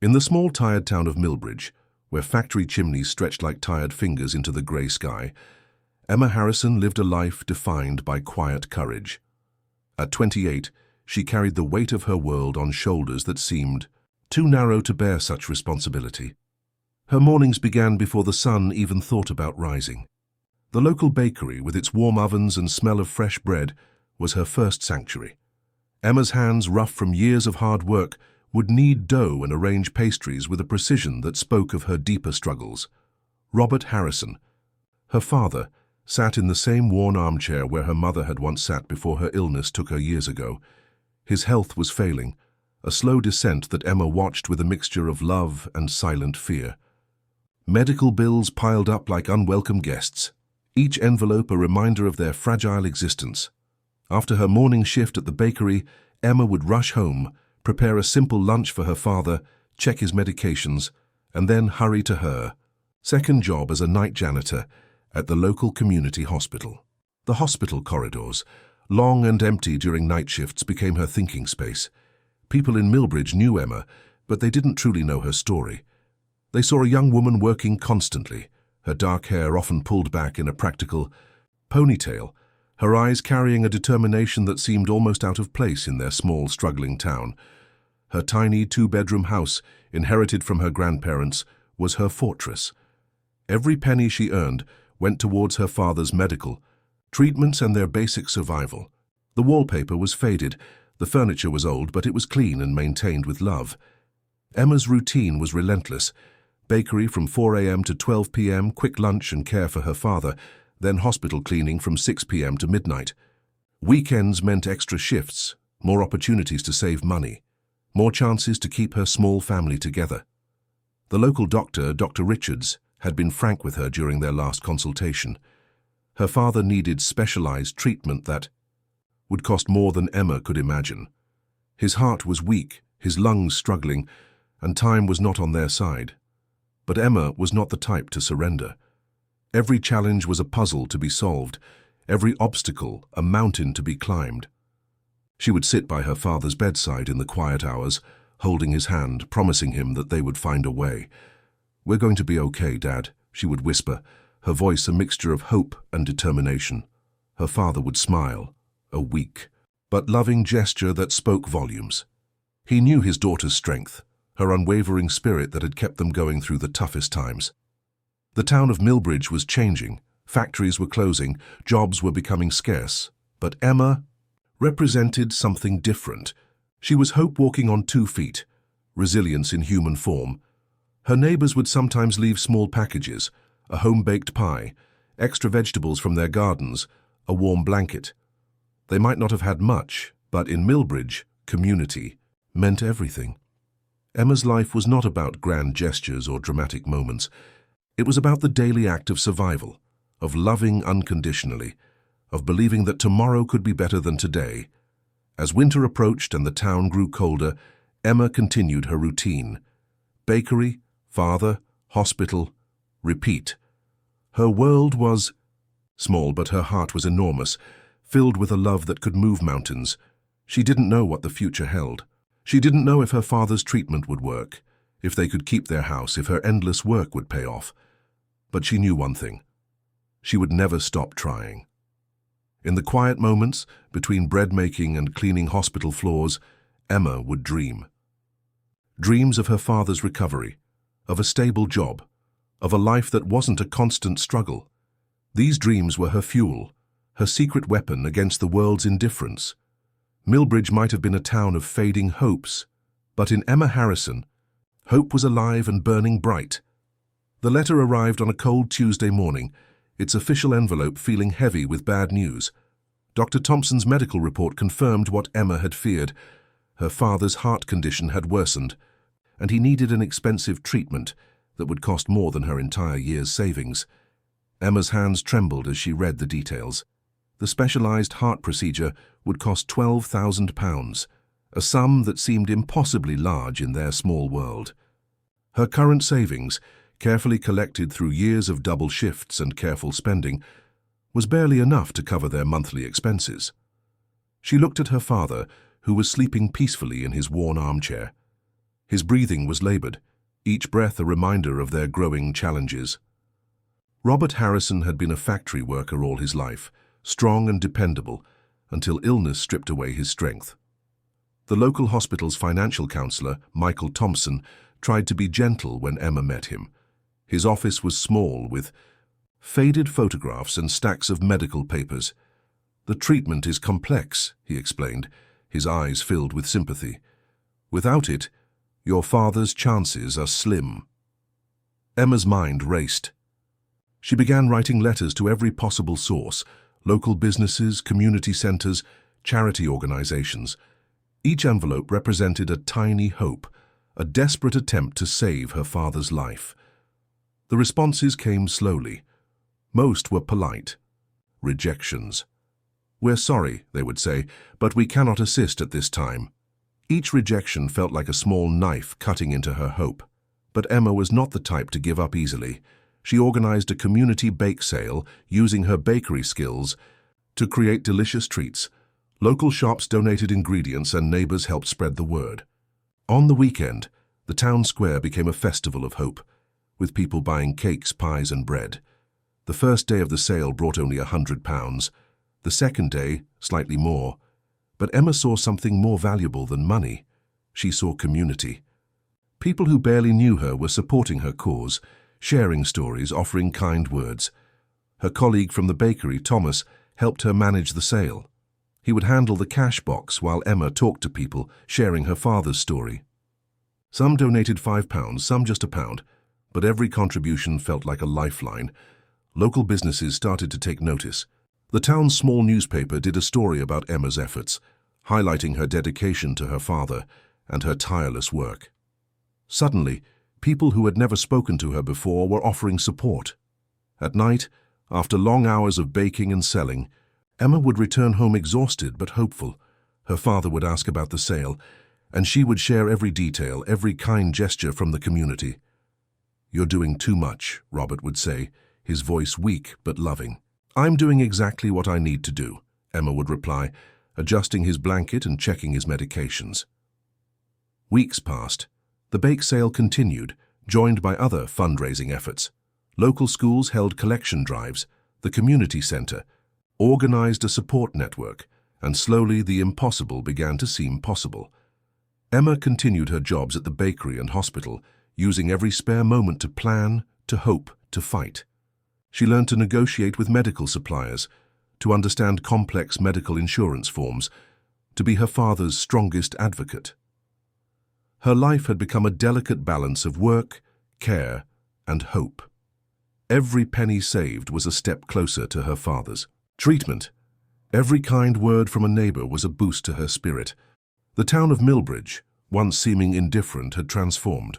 In the small, tired town of Millbridge, where factory chimneys stretched like tired fingers into the grey sky, Emma Harrison lived a life defined by quiet courage. At 28, she carried the weight of her world on shoulders that seemed too narrow to bear such responsibility. Her mornings began before the sun even thought about rising. The local bakery, with its warm ovens and smell of fresh bread, was her first sanctuary. Emma's hands, rough from years of hard work, would knead dough and arrange pastries with a precision that spoke of her deeper struggles. Robert Harrison, her father, sat in the same worn armchair where her mother had once sat before her illness took her years ago. His health was failing, a slow descent that Emma watched with a mixture of love and silent fear. Medical bills piled up like unwelcome guests, each envelope a reminder of their fragile existence. After her morning shift at the bakery, Emma would rush home, prepare a simple lunch for her father, check his medications, and then hurry to her second job as a night janitor at the local community hospital. The hospital corridors, long and empty during night shifts, became her thinking space. People in Millbridge knew Emma, but they didn't truly know her story. They saw a young woman working constantly, her dark hair often pulled back in a practical ponytail, her eyes carrying a determination that seemed almost out of place in their small, struggling town. Her tiny two-bedroom house, inherited from her grandparents, was her fortress. Every penny she earned went towards her father's medical treatments and their basic survival. The wallpaper was faded, the furniture was old, but it was clean and maintained with love. Emma's routine was relentless. Bakery from 4 a.m. to 12 p.m., quick lunch and care for her father, then hospital cleaning from 6 p.m. to midnight. Weekends meant extra shifts, more opportunities to save money, more chances to keep her small family together. The local doctor, Dr. Richards, had been frank with her during their last consultation. Her father needed specialized treatment that would cost more than Emma could imagine. His heart was weak, his lungs struggling, and time was not on their side. But Emma was not the type to surrender. Every challenge was a puzzle to be solved, every obstacle a mountain to be climbed. She would sit by her father's bedside in the quiet hours, holding his hand, promising him that they would find a way. "We're going to be okay, Dad," she would whisper, her voice a mixture of hope and determination. Her father would smile, a weak but loving gesture that spoke volumes. He knew his daughter's strength, her unwavering spirit that had kept them going through the toughest times. The town of Millbridge was changing, factories were closing, jobs were becoming scarce, but Emma represented something different. She was hope walking on 2 feet, resilience in human form. Her neighbors would sometimes leave small packages, a home-baked pie, extra vegetables from their gardens, a warm blanket. They might not have had much, but in Millbridge, community meant everything. Emma's life was not about grand gestures or dramatic moments. It was about the daily act of survival, of loving unconditionally, of believing that tomorrow could be better than today. As winter approached and the town grew colder, Emma continued her routine. Bakery, father, hospital, repeat. Her world was small, but her heart was enormous, filled with a love that could move mountains. She didn't know what the future held. She didn't know if her father's treatment would work, if they could keep their house, if her endless work would pay off. But she knew one thing. She would never stop trying. In the quiet moments, between bread making and cleaning hospital floors, Emma would dream. Dreams of her father's recovery, of a stable job, of a life that wasn't a constant struggle. These dreams were her fuel, her secret weapon against the world's indifference. Millbridge might have been a town of fading hopes, but in Emma Harrison, hope was alive and burning bright. The letter arrived on a cold Tuesday morning, its official envelope feeling heavy with bad news. Dr. Thompson's medical report confirmed what Emma had feared. Her father's heart condition had worsened, and he needed an expensive treatment that would cost more than her entire year's savings. Emma's hands trembled as she read the details. The specialized heart procedure would cost £12,000, a sum that seemed impossibly large in their small world. Her current savings, carefully collected through years of double shifts and careful spending, was barely enough to cover their monthly expenses. She looked at her father, who was sleeping peacefully in his worn armchair. His breathing was labored, each breath a reminder of their growing challenges. Robert Harrison had been a factory worker all his life, strong and dependable, until illness stripped away his strength. The local hospital's financial counselor, Michael Thompson, tried to be gentle when Emma met him. His office was small, with faded photographs and stacks of medical papers. "The treatment is complex," he explained, his eyes filled with sympathy. "Without it, your father's chances are slim." Emma's mind raced. She began writing letters to every possible source: local businesses, community centers, charity organizations. Each envelope represented a tiny hope, a desperate attempt to save her father's life. The responses came slowly. Most were polite. Rejections. "We're sorry," they would say, "but we cannot assist at this time." Each rejection felt like a small knife cutting into her hope. But Emma was not the type to give up easily. She organized a community bake sale using her bakery skills to create delicious treats. Local shops donated ingredients and neighbors helped spread the word. On the weekend, the town square became a festival of hope, with people buying cakes, pies, and bread. The first day of the sale brought only £100. The second day, slightly more. But Emma saw something more valuable than money. She saw community. People who barely knew her were supporting her cause, sharing stories, offering kind words. Her colleague from the bakery, Thomas, helped her manage the sale. He would handle the cash box while Emma talked to people, sharing her father's story. Some donated £5, some just £1, but every contribution felt like a lifeline. Local businesses started to take notice. The town's small newspaper did a story about Emma's efforts, highlighting her dedication to her father and her tireless work. Suddenly, people who had never spoken to her before were offering support. At night, after long hours of baking and selling, Emma would return home exhausted but hopeful. Her father would ask about the sale, and she would share every detail, every kind gesture from the community. "You're doing too much," Robert would say, his voice weak but loving. "I'm doing exactly what I need to do," Emma would reply, adjusting his blanket and checking his medications. Weeks passed. The bake sale continued, joined by other fundraising efforts. Local schools held collection drives, the community center organized a support network, and slowly the impossible began to seem possible. Emma continued her jobs at the bakery and hospital, using every spare moment to plan, to hope, to fight. She learned to negotiate with medical suppliers, to understand complex medical insurance forms, to be her father's strongest advocate. Her life had become a delicate balance of work, care, and hope. Every penny saved was a step closer to her father's. Treatment. Every kind word from a neighbor was a boost to her spirit. The town of Milbridge, once seeming indifferent, had transformed.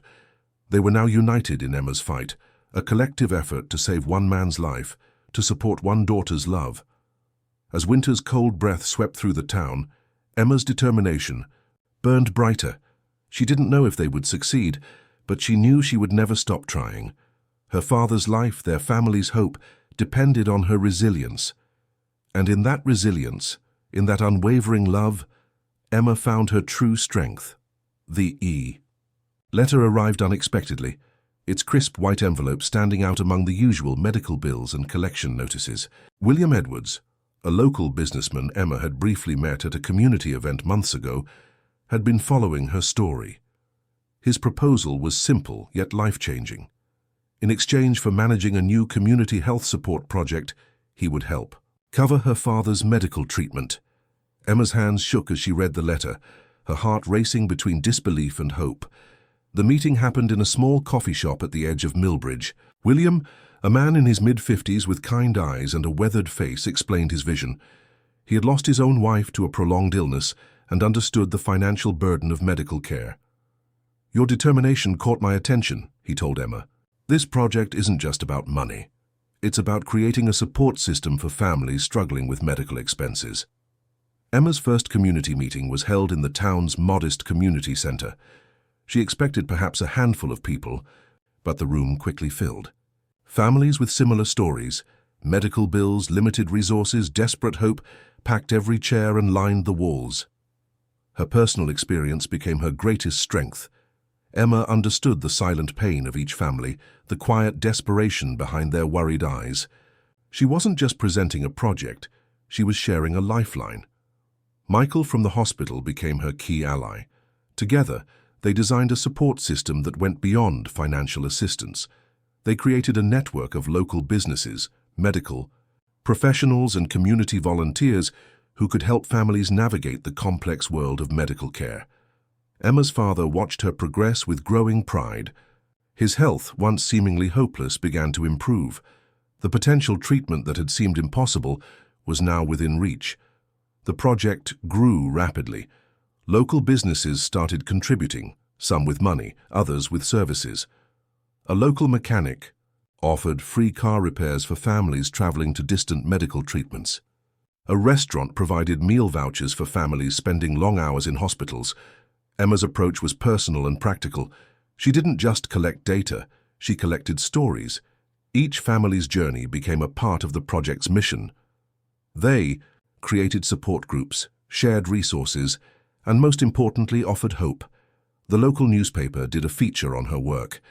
They were now united in Emma's fight, a collective effort to save one man's life, to support one daughter's love. As winter's cold breath swept through the town, Emma's determination burned brighter. She didn't know if they would succeed, but she knew she would never stop trying. Her father's life, their family's hope, depended on her resilience. And in that resilience, in that unwavering love, Emma found her true strength. The E. Letter arrived unexpectedly, its crisp white envelope standing out among the usual medical bills and collection notices. William Edwards, a local businessman Emma had briefly met at a community event months ago, had been following her story. His proposal was simple yet life-changing. In exchange for managing a new community health support project, he would help cover her father's medical treatment. Emma's hands shook as she read the letter, her heart racing between disbelief and hope. The meeting happened in a small coffee shop at the edge of Milbridge. William, a man in his mid-50s with kind eyes and a weathered face, explained his vision. He had lost his own wife to a prolonged illness and understood the financial burden of medical care. "Your determination caught my attention," he told Emma. "This project isn't just about money. It's about creating a support system for families struggling with medical expenses." Emma's first community meeting was held in the town's modest community center. She expected perhaps a handful of people, but the room quickly filled. Families with similar stories, medical bills, limited resources, desperate hope, packed every chair and lined the walls. Her personal experience became her greatest strength. Emma understood the silent pain of each family, the quiet desperation behind their worried eyes. She wasn't just presenting a project, she was sharing a lifeline. Michael from the hospital became her key ally. Together, they designed a support system that went beyond financial assistance. They created a network of local businesses, medical professionals and community volunteers who could help families navigate the complex world of medical care. Emma's father watched her progress with growing pride. His health, once seemingly hopeless, began to improve. The potential treatment that had seemed impossible was now within reach. The project grew rapidly. Local businesses started contributing, some with money, others with services. A local mechanic offered free car repairs for families traveling to distant medical treatments. A restaurant provided meal vouchers for families spending long hours in hospitals. Emma's approach was personal and practical. She didn't just collect data, she collected stories. Each family's journey became a part of the project's mission. They created support groups, shared resources, and most importantly, offered hope. The local newspaper did a feature on her work.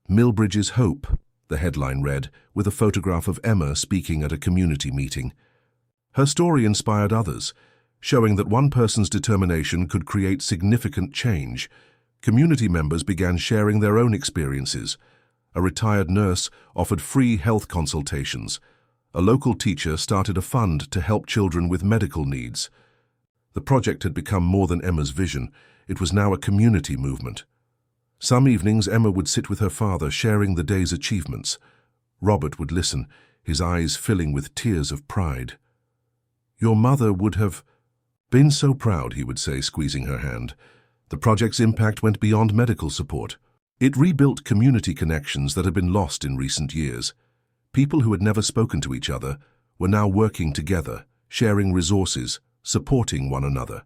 "Millbridge's Hope," the headline read, with a photograph of Emma speaking at a community meeting. Her story inspired others, showing that one person's determination could create significant change. Community members began sharing their own experiences. A retired nurse offered free health consultations. A local teacher started a fund to help children with medical needs. The project had become more than Emma's vision. It was now a community movement. Some evenings, Emma would sit with her father, sharing the day's achievements. Robert would listen, his eyes filling with tears of pride. "Your mother would have been so proud," he would say, squeezing her hand. The project's impact went beyond medical support. It rebuilt community connections that had been lost in recent years. People who had never spoken to each other were now working together, sharing resources, supporting one another.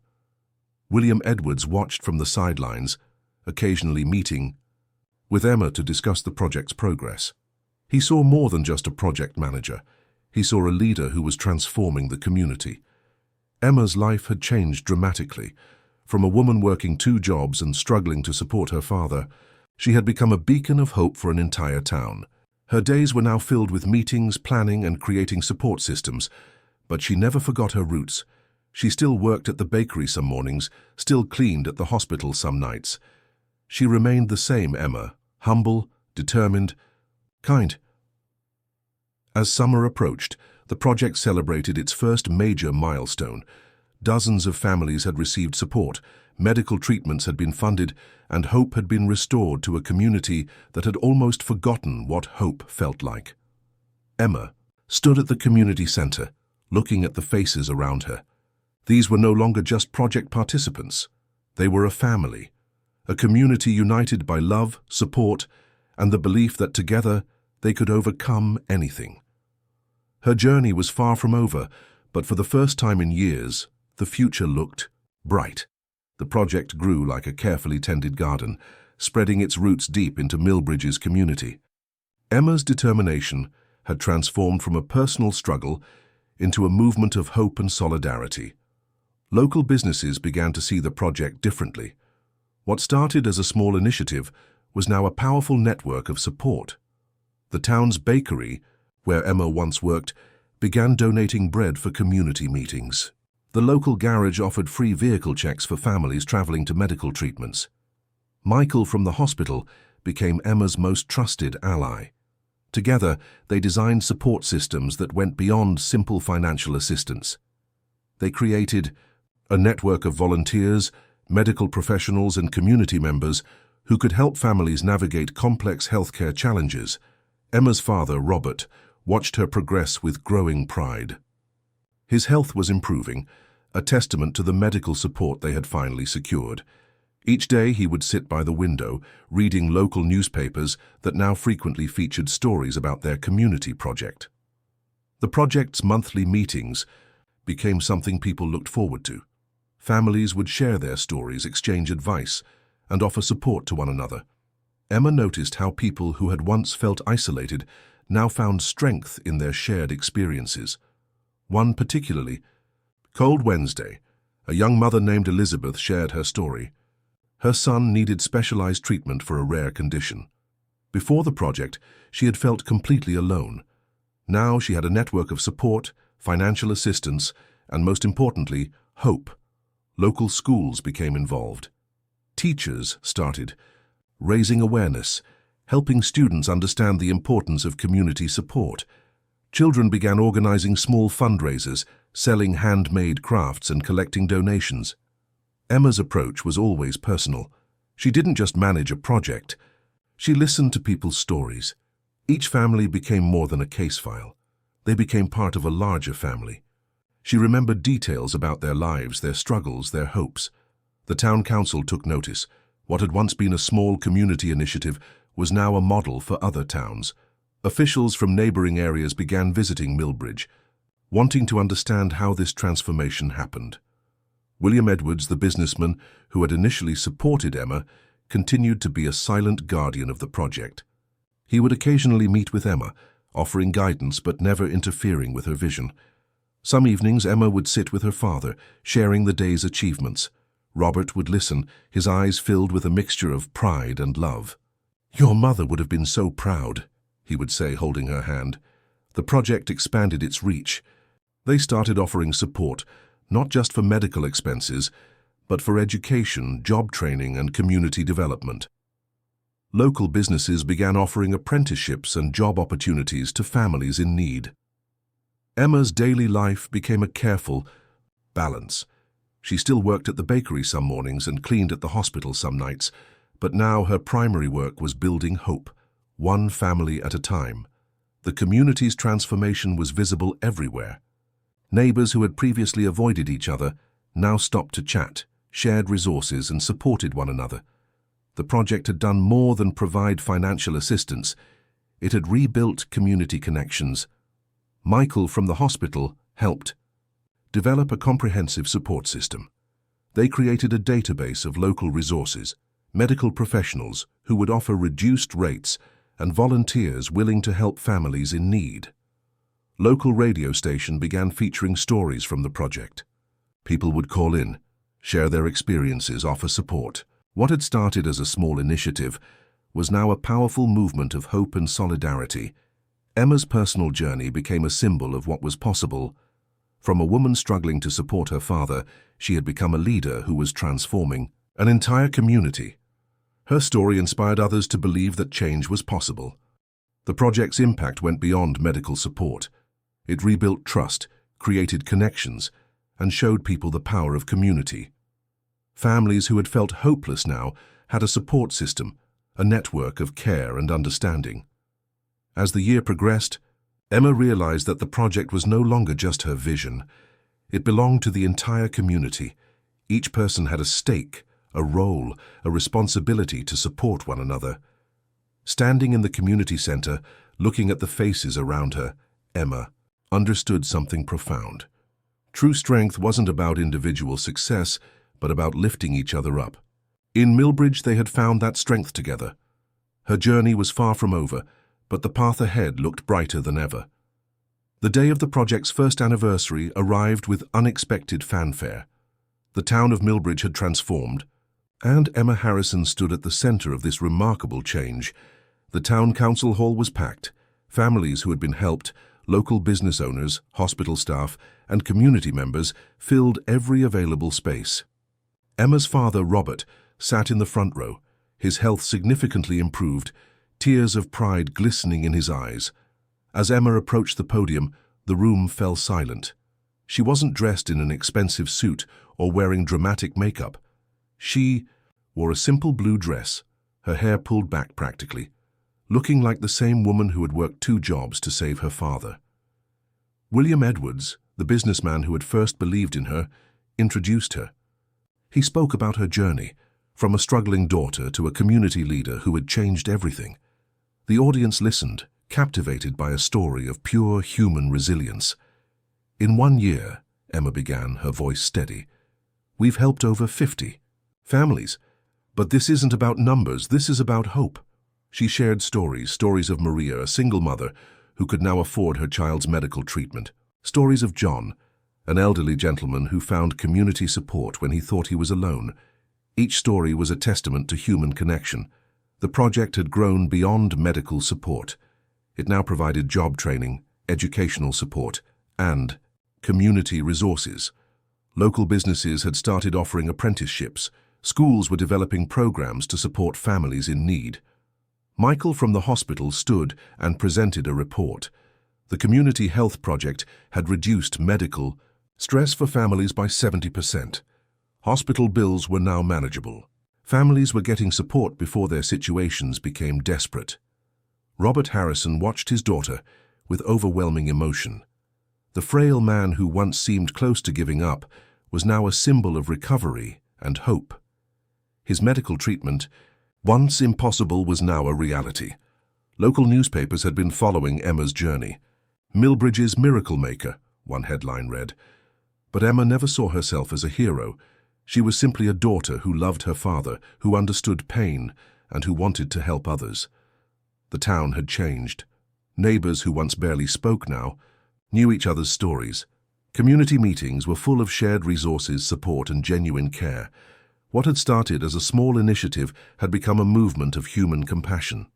William Edwards watched from the sidelines, occasionally meeting with Emma to discuss the project's progress. He saw more than just a project manager. He saw a leader who was transforming the community. Emma's life had changed dramatically. From a woman working 2 jobs and struggling to support her father, she had become a beacon of hope for an entire town. Her days were now filled with meetings, planning, and creating support systems, but she never forgot her roots. She still worked at the bakery some mornings, still cleaned at the hospital some nights. She remained the same Emma, humble, determined, kind. As summer approached, the project celebrated its first major milestone. Dozens of families had received support, medical treatments had been funded, and hope had been restored to a community that had almost forgotten what hope felt like. Emma stood at the community center, looking at the faces around her. These were no longer just project participants. They were a family, a community united by love, support, and the belief that together they could overcome anything. Her journey was far from over, but for the first time in years, the future looked bright. The project grew like a carefully tended garden, spreading its roots deep into Millbridge's community. Emma's determination had transformed from a personal struggle into a movement of hope and solidarity. Local businesses began to see the project differently. What started as a small initiative was now a powerful network of support. The town's bakery, where Emma once worked, began donating bread for community meetings. The local garage offered free vehicle checks for families traveling to medical treatments. Michael from the hospital became Emma's most trusted ally. Together, they designed support systems that went beyond simple financial assistance. They created a network of volunteers, medical professionals, and community members who could help families navigate complex healthcare challenges. Emma's father, Robert, watched her progress with growing pride. His health was improving, a testament to the medical support they had finally secured. Each day he would sit by the window, reading local newspapers that now frequently featured stories about their community project. The project's monthly meetings became something people looked forward to. Families would share their stories, exchange advice, and offer support to one another. Emma noticed how people who had once felt isolated now found strength in their shared experiences. One particularly, Cold Wednesday, a young mother named Elizabeth shared her story. Her son needed specialized treatment for a rare condition. Before the project, she had felt completely alone. Now she had a network of support, financial assistance, and most importantly, hope. Local schools became involved. Teachers started, raising awareness, helping students understand the importance of community support. Children began organizing small fundraisers, selling handmade crafts and collecting donations. Emma's approach was always personal. She didn't just manage a project. She listened to people's stories. Each family became more than a case file. They became part of a larger family. She remembered details about their lives, their struggles, their hopes. The town council took notice. What had once been a small community initiative was now a model for other towns. Officials from neighboring areas began visiting Millbridge, wanting to understand how this transformation happened. William Edwards, the businessman who had initially supported Emma, continued to be a silent guardian of the project. He would occasionally meet with Emma, offering guidance but never interfering with her vision. Some evenings Emma would sit with her father, sharing the day's achievements. Robert would listen, his eyes filled with a mixture of pride and love. "Your mother would have been so proud," he would say, holding her hand. The project expanded its reach. They started offering support, not just for medical expenses, but for education, job training, and community development. Local businesses began offering apprenticeships and job opportunities to families in need. Emma's daily life became a careful balance. She still worked at the bakery some mornings and cleaned at the hospital some nights, but now her primary work was building hope, one family at a time. The community's transformation was visible everywhere. Neighbors who had previously avoided each other now stopped to chat, shared resources, and supported one another. The project had done more than provide financial assistance. It had rebuilt community connections. Michael from the hospital helped develop a comprehensive support system. They created a database of local resources, medical professionals who would offer reduced rates, and volunteers willing to help families in need. Local radio station began featuring stories from the project. People would call in, share their experiences, offer support. What had started as a small initiative was now a powerful movement of hope and solidarity. Emma's personal journey became a symbol of what was possible. From a woman struggling to support her father, she had become a leader who was transforming an entire community. Her story inspired others to believe that change was possible. The project's impact went beyond medical support. It rebuilt trust, created connections, and showed people the power of community. Families who had felt hopeless now had a support system, a network of care and understanding. As the year progressed, Emma realized that the project was no longer just her vision. It belonged to the entire community. Each person had a stake, a role, a responsibility to support one another. Standing in the community center, looking at the faces around her, Emma understood something profound. True strength wasn't about individual success, but about lifting each other up. In Millbridge, they had found that strength together. Her journey was far from over, but the path ahead looked brighter than ever. The day of the project's first anniversary arrived with unexpected fanfare. The town of Millbridge had transformed, and Emma Harrison stood at the center of this remarkable change. The town council hall was packed. Families who had been helped, local business owners, hospital staff, and community members filled every available space. Emma's father, Robert, sat in the front row, his health significantly improved, tears of pride glistening in his eyes. As Emma approached the podium, the room fell silent. She wasn't dressed in an expensive suit or wearing dramatic makeup. She wore a simple blue dress, her hair pulled back practically, looking like the same woman who had worked 2 jobs to save her father. William Edwards, the businessman who had first believed in her, introduced her. He spoke about her journey, from a struggling daughter to a community leader who had changed everything. The audience listened, captivated by a story of pure human resilience. "In 1 year," Emma began, her voice steady, "we've helped over 50 families. But this isn't about numbers, this is about hope." She shared stories of Maria, a single mother who could now afford her child's medical treatment. Stories of John, an elderly gentleman who found community support when he thought he was alone. Each story was a testament to human connection. The project had grown beyond medical support. It now provided job training, educational support, and community resources. Local businesses had started offering apprenticeships. Schools were developing programs to support families in need. Michael from the hospital stood and presented a report. The Community Health Project had reduced medical stress for families by 70%. Hospital bills were now manageable. Families were getting support before their situations became desperate. Robert Harrison watched his daughter with overwhelming emotion. The frail man who once seemed close to giving up was now a symbol of recovery and hope. His medical treatment, once impossible, was now a reality. Local newspapers had been following Emma's journey. "Milbridge's Miracle Maker," one headline read. But Emma never saw herself as a hero. She was simply a daughter who loved her father, who understood pain, and who wanted to help others. The town had changed. Neighbors who once barely spoke now knew each other's stories. Community meetings were full of shared resources, support, and genuine care. What had started as a small initiative had become a movement of human compassion.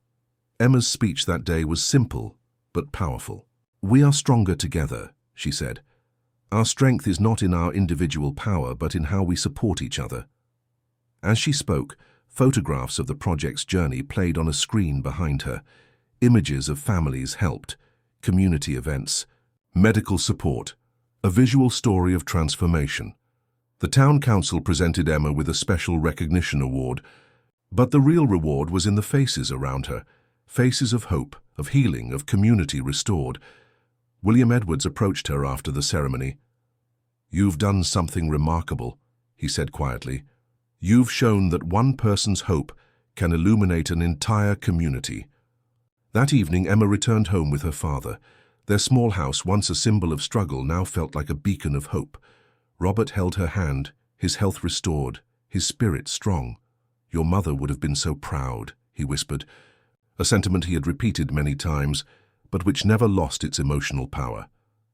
Emma's speech that day was simple but powerful. "We are stronger together," she said. "Our strength is not in our individual power, but in how we support each other." As she spoke, photographs of the project's journey played on a screen behind her. Images of families helped, community events, medical support, a visual story of transformation. The town council presented Emma with a special recognition award, but the real reward was in the faces around her, faces of hope, of healing, of community restored. William Edwards approached her after the ceremony. "You've done something remarkable," he said quietly. "You've shown that one person's hope can illuminate an entire community." That evening, Emma returned home with her father. Their small house, once a symbol of struggle, now felt like a beacon of hope. Robert held her hand, his health restored, his spirit strong. "Your mother would have been so proud," he whispered, a sentiment he had repeated many times, but which never lost its emotional power.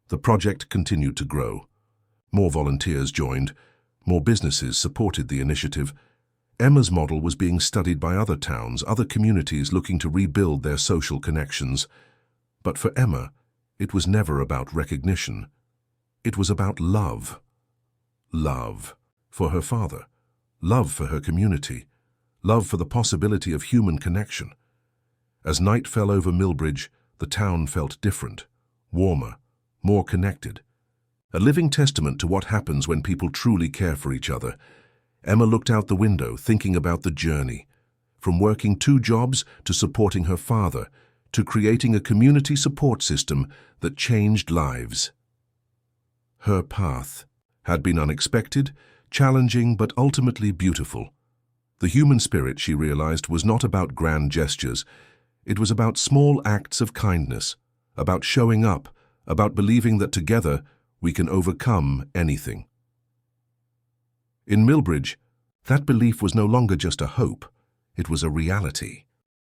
The project continued to grow. More volunteers joined. More businesses supported the initiative. Emma's model was being studied by other towns, other communities looking to rebuild their social connections. But for Emma, it was never about recognition. It was about love. Love for her father, love for her community, love for the possibility of human connection. As night fell over Milbridge, the town felt different, warmer, more connected. A living testament to what happens when people truly care for each other. Emma looked out the window, thinking about the journey, from working 2 jobs to supporting her father, to creating a community support system that changed lives. Her path had been unexpected, challenging, but ultimately beautiful. The human spirit, she realized, was not about grand gestures. It was about small acts of kindness, about showing up, about believing that together we can overcome anything. In Milbridge, that belief was no longer just a hope, it was a reality.